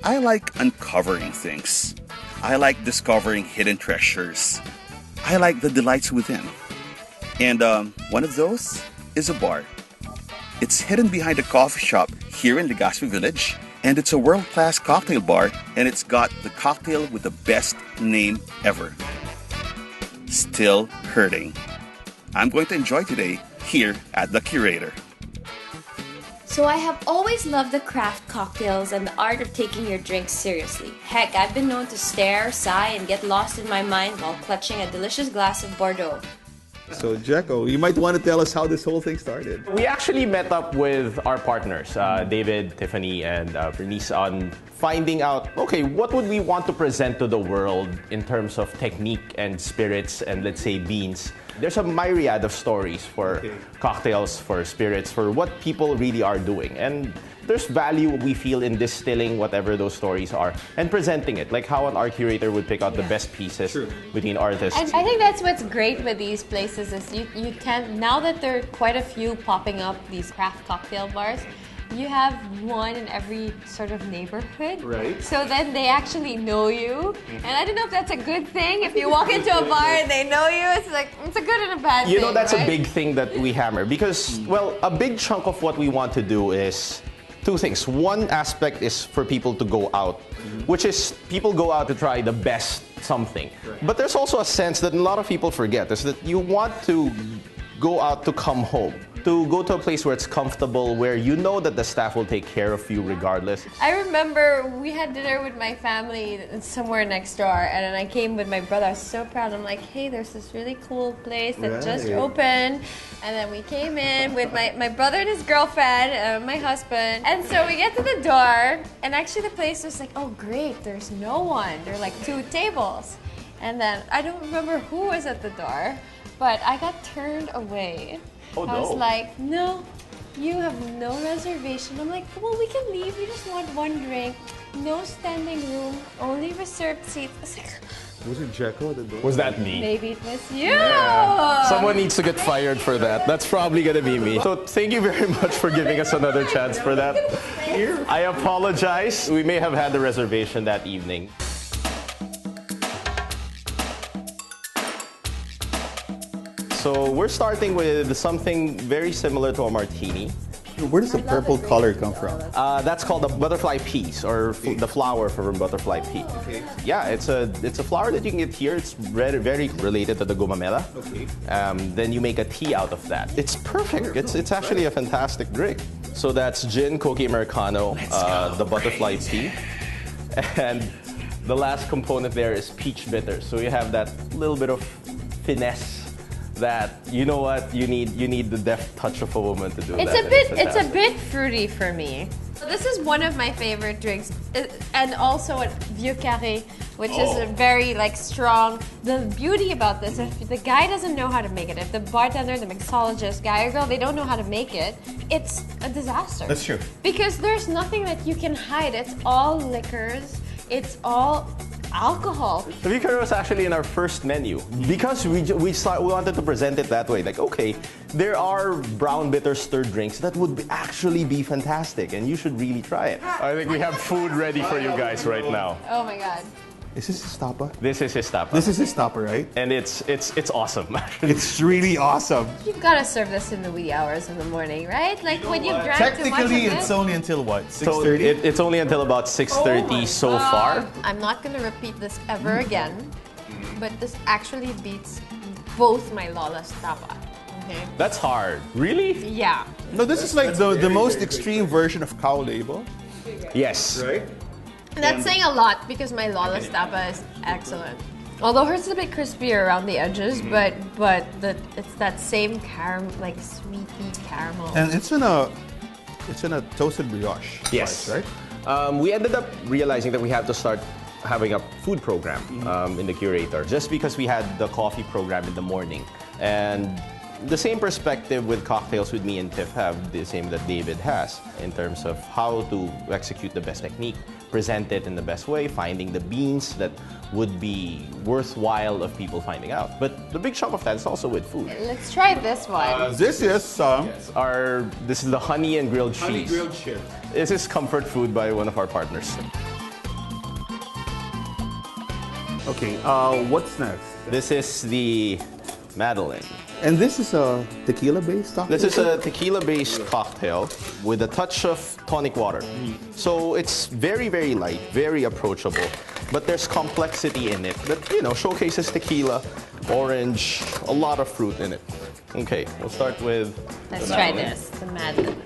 I like uncovering things. I like discovering hidden treasures. I like the delights within. And one of those is a bar. It's hidden behind a coffee shop here in Legazpi Village, and it's a world-class cocktail bar, and it's got the cocktail with the best name ever. Still Hurting. I'm going to enjoy today here at the Curator. So I have always loved the craft cocktails and the art of taking your drinks seriously. Heck, I've been known to stare, sigh, and get lost in my mind while clutching a delicious glass of Bordeaux. So, Jeko, you might want to tell us how this whole thing started. We actually met up with our partners, David, Tiffany, and Bernice, on finding out, okay, what would we want to present to the world in terms of technique and spirits and, let's say, beans. There's a myriad of stories for cocktails, for spirits, for what people really are doing. And there's value we feel in distilling whatever those stories are and presenting it, like how an art curator would pick out the best pieces between artists. And I think that's what's great with these places is you can, now that there are quite a few popping up, these craft cocktail bars, you have one in every sort of neighborhood. Right. So then they actually know you. And I don't know if that's a good thing. If you walk into a bar and they know you, it's like, it's a good and a bad thing. You know, that's right? a big thing that we hammer because, well, a big chunk of what we want to do is two things. One aspect is for people to go out, which is people go out to try the best something. But there's also a sense that a lot of people forget is that you want to go out to come home, to go to a place where it's comfortable, where you know that the staff will take care of you regardless. I remember we had dinner with my family somewhere next door, and then I came with my brother. I was so proud. I'm like, hey, there's this really cool place that just opened. And then we came in with my brother and his girlfriend, my husband. And so we get to the door, and actually the place was like, oh, great, there's no one. There are like 2 tables. And then I don't remember who was at the door, but I got turned away. Oh, I was like, no, you have no reservation. I'm like, well, we can leave. We just want one drink. No standing room, only reserved seats. I was like, Was it Jeko at the door? Was that me? maybe it was you. Someone needs to get fired for that. That's probably gonna be me. So thank you very much for giving us another chance for that. I apologize. We may have had the reservation that evening. So we're starting with something very similar to a martini. Where does the purple color come from? That's called the butterfly peas, or the flower from butterfly pea. Okay. Yeah, it's a flower that you can get here. It's very, very related to the gumamela. Okay. Then you make a tea out of that. It's perfect. It's actually a fantastic drink. So that's gin, Coke Americano, the butterfly pea, and the last component there is peach bitter. So you have that little bit of finesse. That you know what you need the deft touch of a woman to do that. It's a bit fruity for me. So this is one of my favorite drinks, and also a Vieux Carré, which is a very strong. The beauty about this, if the guy doesn't know how to make it, if the bartender, the mixologist, guy or girl, they don't know how to make it, it's a disaster. That's true. Because there's nothing that you can hide. It's all liquors. It's all alcohol. The Vieux Carré was actually in our first menu because we wanted to present it that way. Like, okay, there are brown bitter stirred drinks that would actually be fantastic, and you should really try it. I think we have food ready for you guys right now. Oh my god. Is this his tapa? This is his tapa. This is his tapa, right? And it's awesome. It's really awesome. You've got to serve this in the wee hours in the morning, right? Like when you drank too much of Technically, it. it's only until what? 6:30? So it's only until about 6:30 so far. I'm not going to repeat this ever again, but this actually beats both my Lola's tapa. Okay? That's hard. Really? Yeah. No, this is like the most extreme version of cow label. Yes. Right? And that's saying a lot because my Lola's tapa is excellent. Although hers is a bit crispier around the edges, but it's that same caramel, like sweety caramel. And it's in a toasted brioche. Yes. Right? We ended up realizing that we had to start having a food program in the Curator, just because we had the coffee program in the morning. And the same perspective with cocktails with me and Tiff have, the same that David has, in terms of how to execute the best technique, present it in the best way, finding the beans that would be worthwhile of people finding out. But the big chunk of that is also with food. Let's try this one. This is some This is the honey and grilled cheese. honey grilled cheese. This is comfort food by one of our partners. Okay, what's next? This is the Madeline. And this is a tequila-based cocktail? This is a tequila-based cocktail with a touch of tonic water. So it's very, very light, very approachable. But there's complexity in it that, showcases tequila, orange, a lot of fruit in it. Okay, we'll start with... Let's try this, the Madeline.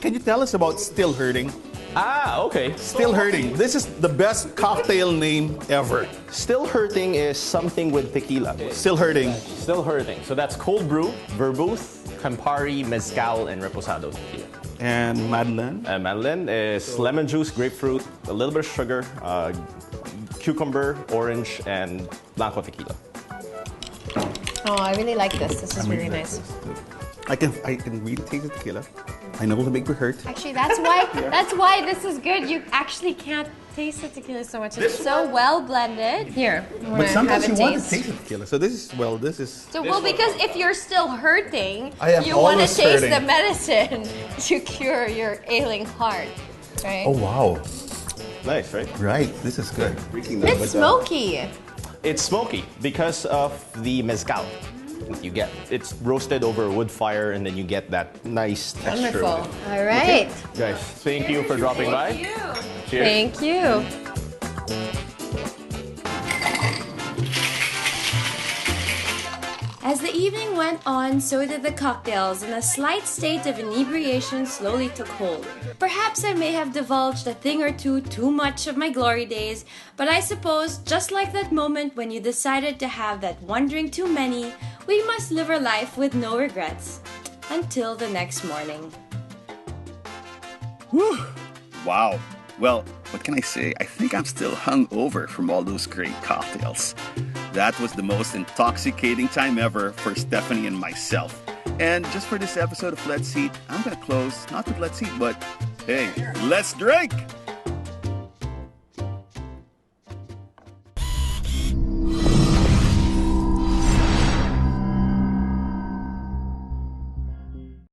Can you tell us about Still Hurting? Okay. Still Hurting. This is the best cocktail name ever. Still Hurting is something with tequila. Still Hurting. Still Hurting. So that's cold brew, vermouth, Campari, mezcal, and reposado tequila. And Madeline? Madeline is lemon juice, grapefruit, a little bit of sugar, cucumber, orange, and blanco tequila. Oh, I really like this. This is really nice. I can really taste the tequila. I know it'll make me hurt. Actually, that's why this is good. You actually can't taste the tequila so much. It's so well blended. Here, But sometimes you want to taste. taste the tequila. So this is... So, because if you're still hurting, I am you want to always taste hurting. the medicine to cure your ailing heart, right? Oh, wow. Nice, right? Right, this is good. It's smoky. It's smoky because of the mezcal that you get. It's roasted over a wood fire, and then you get that nice texture. Wonderful. of it. All right. Guys, thank you for dropping by. Cheers. Thank you. As the evening went on, so did the cocktails, and a slight state of inebriation slowly took hold. Perhaps I may have divulged a thing or two too much of my glory days, but I suppose, just like that moment when you decided to have that one drink too many, we must live our life with no regrets. Until the next morning. Whew. Wow. Well, what can I say? I think I'm still hungover from all those great cocktails. That was the most intoxicating time ever for Stephanie and myself. And just for this episode of Let's Eat, I'm gonna close, not with Let's Eat, but hey, let's drink!